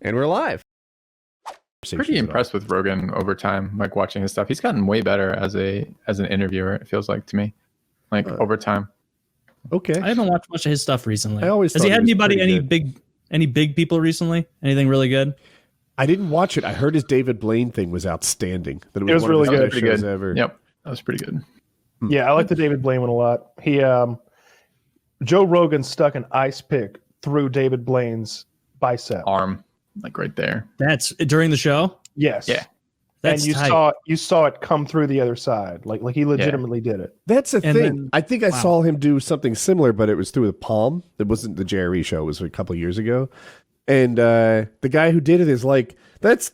And we're live. Pretty impressed with Rogan over time, like watching his stuff. He's gotten way better as an interviewer, it feels like to me. Like over time. Okay. I haven't watched much of his stuff recently. I always Has he thought had he was any pretty big people recently? Anything really good? I didn't watch it. I heard his David Blaine thing was outstanding. That it was really good. Pretty good. Ever. Yep. That was pretty good. Yeah, I like the David Blaine one a lot. He Joe Rogan stuck an ice pick through David Blaine's bicep. Arm. Like right there. That's during the show? Yes. Yeah. That's and tight. you saw it come through the other side. Like he legitimately did it. That's the thing. then- I think I saw him do something similar, but it was through the palm. It wasn't the Jerry show. It was a couple of years ago. And the guy who did it is like, that's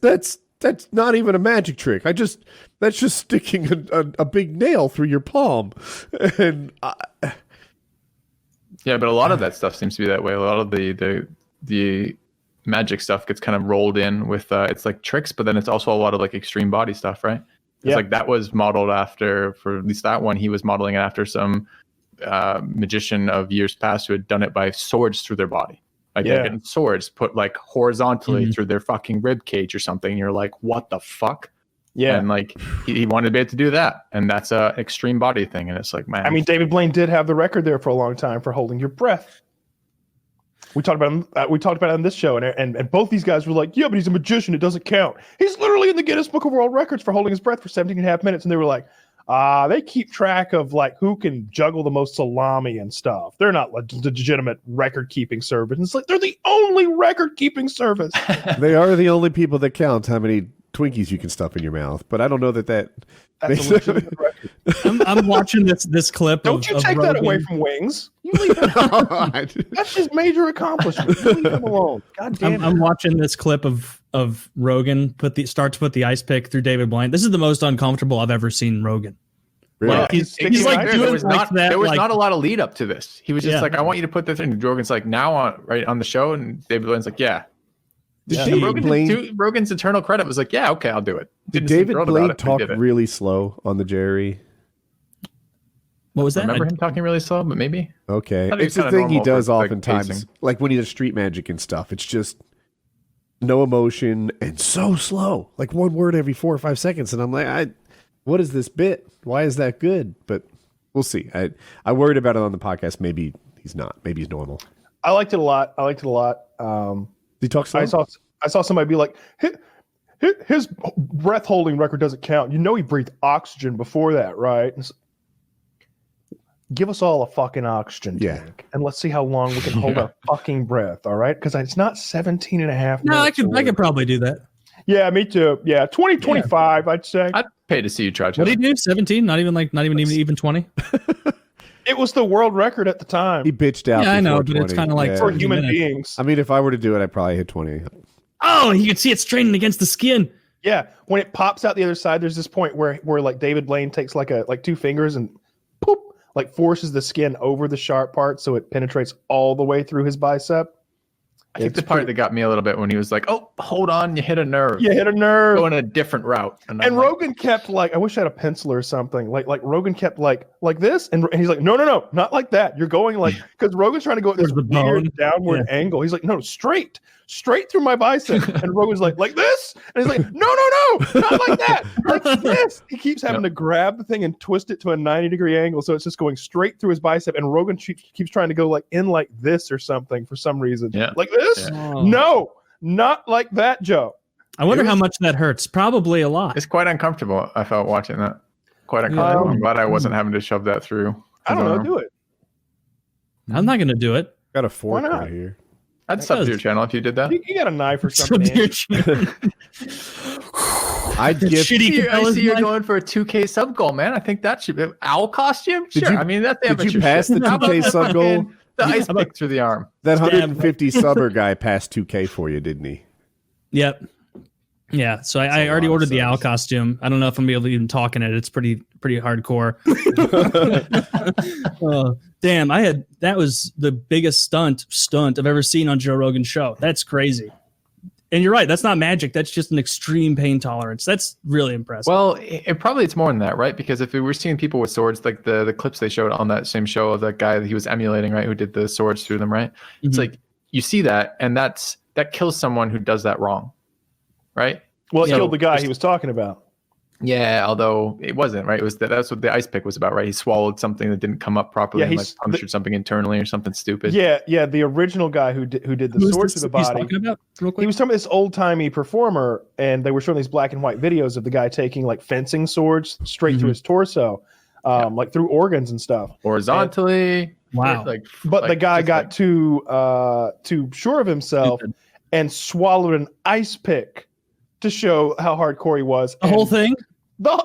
not even a magic trick. That's just sticking a big nail through your palm. And Yeah, but a lot of that stuff seems to be that way. A lot of the magic stuff gets kind of rolled in with it's like tricks, but then it's also a lot of like extreme body stuff, right? It's like that was modeled after, for at least that one, he was modeling it after some magician of years past who had done it by swords through their body. Like getting swords put like horizontally through their fucking rib cage or something. And you're like, what the fuck? Yeah. And like he wanted to be able to do that, and that's a extreme body thing. And it's like, man, I mean, David Blaine did have the record there for a long time for holding your breath. We talked about it on this show, and both these guys were like, yeah, but he's a magician, it doesn't count. He's literally in the Guinness Book of World Records for holding his breath for 17 and a half minutes. And they were like, they keep track of like who can juggle the most salami and stuff. They're not legitimate record-keeping service. And it's like, they're the only record-keeping service. they are the only people that count how many Twinkies you can stuff in your mouth. But I don't know that's a legitimate record. I'm watching this clip. Don't you take that away from Wings. You leave him. That's his major accomplishment. You leave him alone. God damn it. I'm watching this clip of Rogan start to put the ice pick through David Blaine. This is the most uncomfortable I've ever seen Rogan. Really? Like, he's like doing there was like that. There was like, not a lot of lead up to this. He was just Yeah. like, I want you to put this in. Rogan's like, now on the show, and David Blaine's like, yeah. Rogan's eternal credit was like, yeah, okay, I'll do it. Did David Blaine talk really slow on the Jerry? what was that? Remember him talking really slow, but maybe. Okay. Thought he It's was the kinda thing he normal does for, like, oftentimes. pacing. Like when he does street magic and stuff. It's just no emotion and so slow. Like one word every 4 or 5 seconds. And I'm like, what is this bit? Why is that good? But we'll see. I worried about it on the podcast. Maybe he's not. Maybe he's normal. I liked it a lot. Did he talk slow? I saw somebody be like, his breath holding record doesn't count. You know he breathed oxygen before that, right? Give us all a fucking oxygen tank, and let's see how long we can hold our fucking breath, all right? Because it's not 17 and a half minutes. No, I could probably do that. Yeah, me too. Yeah, 2025, I'd say. I'd pay to see you try. What did he do? 17? Not even 20? It was the world record at the time He bitched out. Yeah, I know, before but it's 20. kind of like for 30 human minutes. beings. I mean, if I were to do it, I'd probably hit 20. Oh, you can see it straining against the skin. Yeah, when it pops out the other side, there's this point where like David Blaine takes like 2 fingers and poop, like forces the skin over the sharp part so it penetrates all the way through his bicep. I think the part that got me a little bit when he was like, oh, hold on, you hit a nerve. You hit a nerve. Going a different route. And Rogan kept like, I wish I had a pencil or something. Like Rogan kept like this, and he's like, no, not like that. You're going like, because Rogan's trying to go at this weird downward angle. He's like, no, straight through my bicep. And Rogan's like this, and he's like, no, not like that, like this. He keeps having to grab the thing and twist it to a 90-degree angle, so it's just going straight through his bicep. And Rogan keeps trying to go like in like this or something for some reason. Yeah, like this. Yeah. No, not like that, Joe. I wonder how much that hurts. Probably a lot. It's quite uncomfortable. I felt watching that. Quite uncomfortable. I'm glad I wasn't having to shove that through. I don't know. Do it. I'm not going to do it. Got a fork right here. I'd sub to your channel if you did that. You got a knife or something. I'd give. I see you're going for a 2K sub goal, man. I think that should be owl costume. Sure. I mean, that's did you pass the 2K sub goal? The ice pick through the arm. That 150 subber guy passed 2K for you, didn't he? Yep. Yeah. So I already ordered the owl costume. I don't know if I'm gonna be able to even talk in it. It's pretty hardcore. Damn, that was the biggest stunt I've ever seen on Joe Rogan's show. That's crazy. And you're right. That's not magic. That's just an extreme pain tolerance. That's really impressive. Well, it's more than that, right? Because if we were seeing people with swords, like the clips they showed on that same show of that guy that he was emulating, right, who did the swords through them, right? Mm-hmm. It's like you see that, and that's that kills someone who does that wrong, right? Well, it So killed the guy he was talking about. Yeah, although it wasn't, right? It was that's what the ice pick was about, right? He swallowed something that didn't come up properly, and like punctured something internally or something stupid. Yeah. The original guy who did the sword to the body. Talking about, real quick? He was talking about this old timey performer, and they were showing these black and white videos of the guy taking like fencing swords straight through his torso, like through organs and stuff, horizontally. Wow! But the guy got too sure of himself and swallowed an ice pick to show how hardcore he was. The whole thing.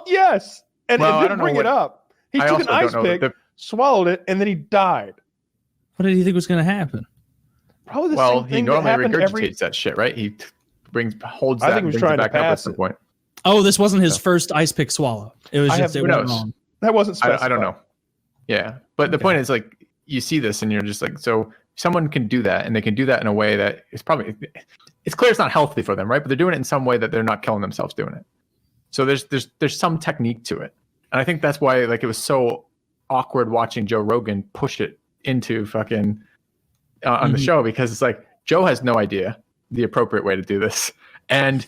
Yes, and Well, it I didn't don't know bring it up. He I took an also don't ice know pick, swallowed it, and then he died. What did you think was going to happen? Probably the Well, same he thing that normally happened regurgitates that shit, right? He holds I that think and he was brings trying it to back up at pass some it. point. Oh, this wasn't his first ice pick swallow. It was just it who went knows? wrong. That wasn't specified. I don't know. Yeah, but the point is, like, you see this and you're just like, so someone can do that, and they can do that in a way that is probably, it's clear it's not healthy for them, right? But they're doing it in some way that they're not killing themselves doing it. So there's some technique to it, and I think that's why, like, it was so awkward watching Joe Rogan push it into fucking on the show, because it's like Joe has no idea the appropriate way to do this, and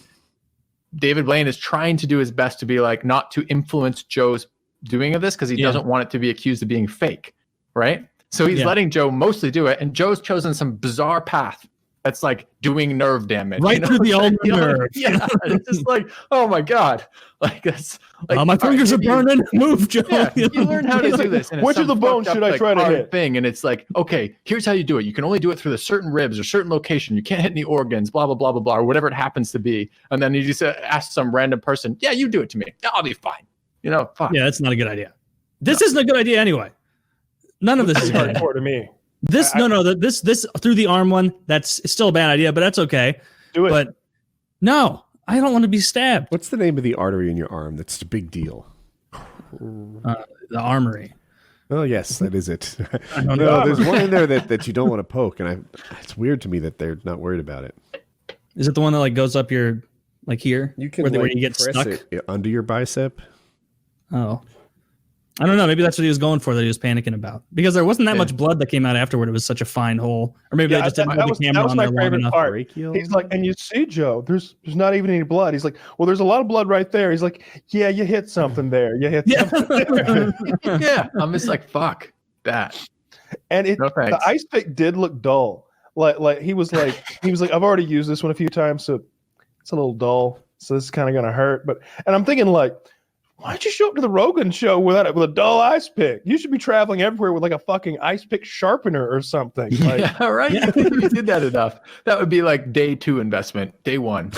David Blaine is trying to do his best to be like, not to influence Joe's doing of this, because he doesn't want it to be accused of being fake, right? So he's letting Joe mostly do it, and Joe's chosen some bizarre path that's like doing nerve damage, right through the ulnar nerve. Yeah, it's just like, oh my god, like that's like, my fingers are burning. Move, Joe. Yeah, you learn how to do this. And which of the bones should I try to hit? Thing, and it's like, okay, here's how you do it. You can only do it through the certain ribs or certain location. You can't hit any organs, blah blah blah blah blah, or whatever it happens to be. And then you just ask some random person, yeah, you do it to me. I'll be fine. You know, fuck. Yeah, that's not a good idea. This isn't a good idea anyway. None of this is good. Hardcore to me. This this through the arm one, that's still a bad idea, but that's okay. Do it. But no, I don't want to be stabbed. What's the name of the artery in your arm that's a big deal? The armory. Oh, yes, that is it. I don't know. No, there's one in there that you don't want to poke, and it's weird to me that they're not worried about it. Is it the one that like goes up your like here? You can where you get press stuck it under your bicep. Oh, I don't know. Maybe that's what he was going for. That he was panicking about, because there wasn't that much blood that came out afterward. It was such a fine hole, or maybe they just didn't have the camera that was on my there long favorite enough. part. Brachial? He's like, and you see, Joe, there's not even any blood. He's like, well, there's a lot of blood right there. He's like, yeah, you hit something there. You hit something there. Yeah, I'm just like, fuck that. And No thanks. the ice pick did look dull. Like he was like, I've already used this one a few times, so it's a little dull. So this is kind of gonna hurt. And I'm thinking like, why don't you show up to the Rogan show with a dull ice pick? You should be traveling everywhere with like a fucking ice pick sharpener or something. Like, Yeah, right. If you did that enough, that would be like day 2 investment, day 1.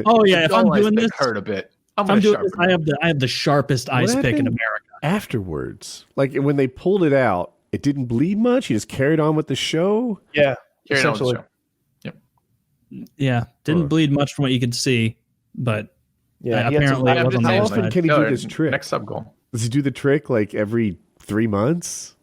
Oh yeah, if I'm doing this, hurt a bit. I'm doing this. I have the sharpest ice pick in America. Afterwards, like when they pulled it out, it didn't bleed much. He just carried on with the show. yeah, Carry it on with the essentially. show. Yeah, didn't bleed much from what you could see, but Yeah, he had some- apparently it was on the How inside. often can he do this trick? Next sub goal. Does he do the trick like every 3 months?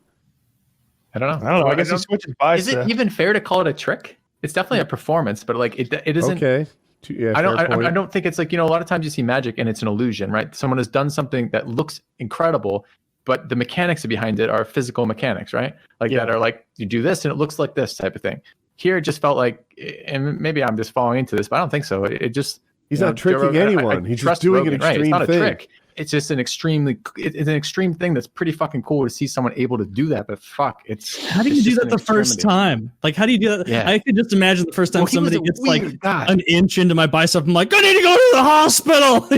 I don't know. I don't know. I guess he switches Is biceps. it even fair to call it a trick? It's definitely a performance, but like it isn't. Okay. Yeah, I fair point. don't think it's like, you know, a lot of times you see magic and it's an illusion, right? Someone has done something that looks incredible, but the mechanics behind it are physical mechanics, right? Like that are like, you do this and it looks like this type of thing. Here it just felt like, and maybe I'm just falling into this, but I don't think so. It just, He's not tricking anyone. He's just doing an extreme It's not a thing. trick. It's just an it's an extreme thing that's pretty fucking cool to see someone able to do that. But fuck, How do you do that the first time? Like, how do you do that? Yeah. I could just imagine the first time Well, he was somebody a gets like weird guy. an inch into my bicep. I'm like, I need to go to the hospital.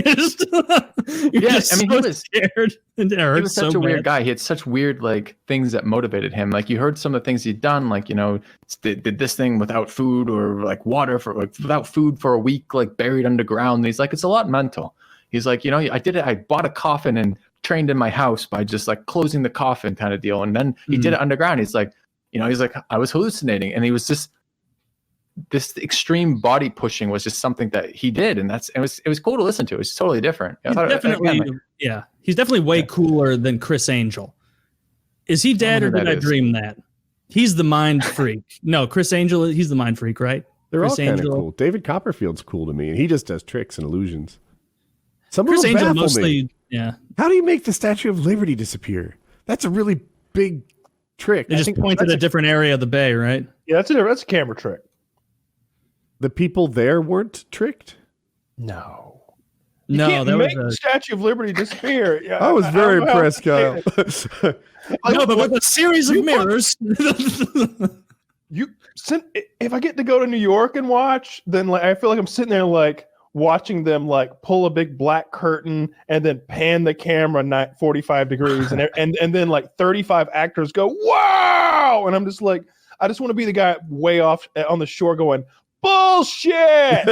You're Yeah, just I mean, so he was scared. And it He hurts was such so a weird bad. guy. He had such weird like things that motivated him. Like you heard some of the things he'd done, like, you know, did this thing without food or like water for like without food for a week, like buried underground. And he's like, it's a lot mental. He's like, you know, I did it. I bought a coffin and trained in my house by just like closing the coffin kind of deal. And then he did it underground. He's like, you know, I was hallucinating. And he was just, this extreme body pushing was just something that he did. And it was cool to listen to. It's totally different. I He's thought, definitely, again, like, yeah. He's definitely way cooler than Chris Angel. Is he dead or who did that I is. dream that? He's the mind freak. No, Chris Angel, he's the mind freak, right? They're Chris all kind of Angel. cool. David Copperfield's cool to me, and he just does tricks and illusions. Some Chris of them Angel baffle mostly, me. yeah. How do you make the Statue of Liberty disappear? That's a really big trick. They just point at a different area of the bay, right? Yeah, that's a camera trick. the people there weren't tricked? No. No, can't that make was the Statue of Liberty disappear. Yeah, I was very don't know how impressed, to Kyle. say it. no, but with a series of you mirrors. If I get to go to New York and watch, then like I feel like I'm sitting there like watching them like pull a big black curtain and then pan the camera 45 degrees and then like 35 actors go wow, and I'm just like, I just want to be the guy way off on the shore going bullshit.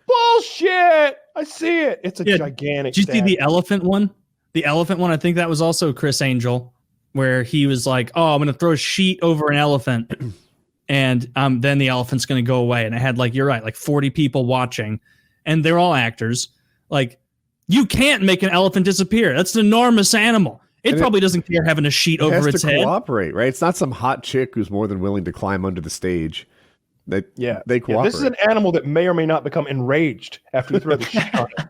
Bullshit. I see it. It's a gigantic. Did you see the elephant one? The elephant one, I think that was also Chris Angel, where he was like, "Oh, I'm going to throw a sheet over an elephant, and then the elephant's going to go away." And I had, like, you're right, like 40 people watching, and they're all actors. Like, you can't make an elephant disappear. That's an enormous animal. It probably doesn't care having a sheet over its head. Cooperate, right? It's not some hot chick who's more than willing to climb under the stage. They cooperate. This is an animal that may or may not become enraged after you throw the sheet on it.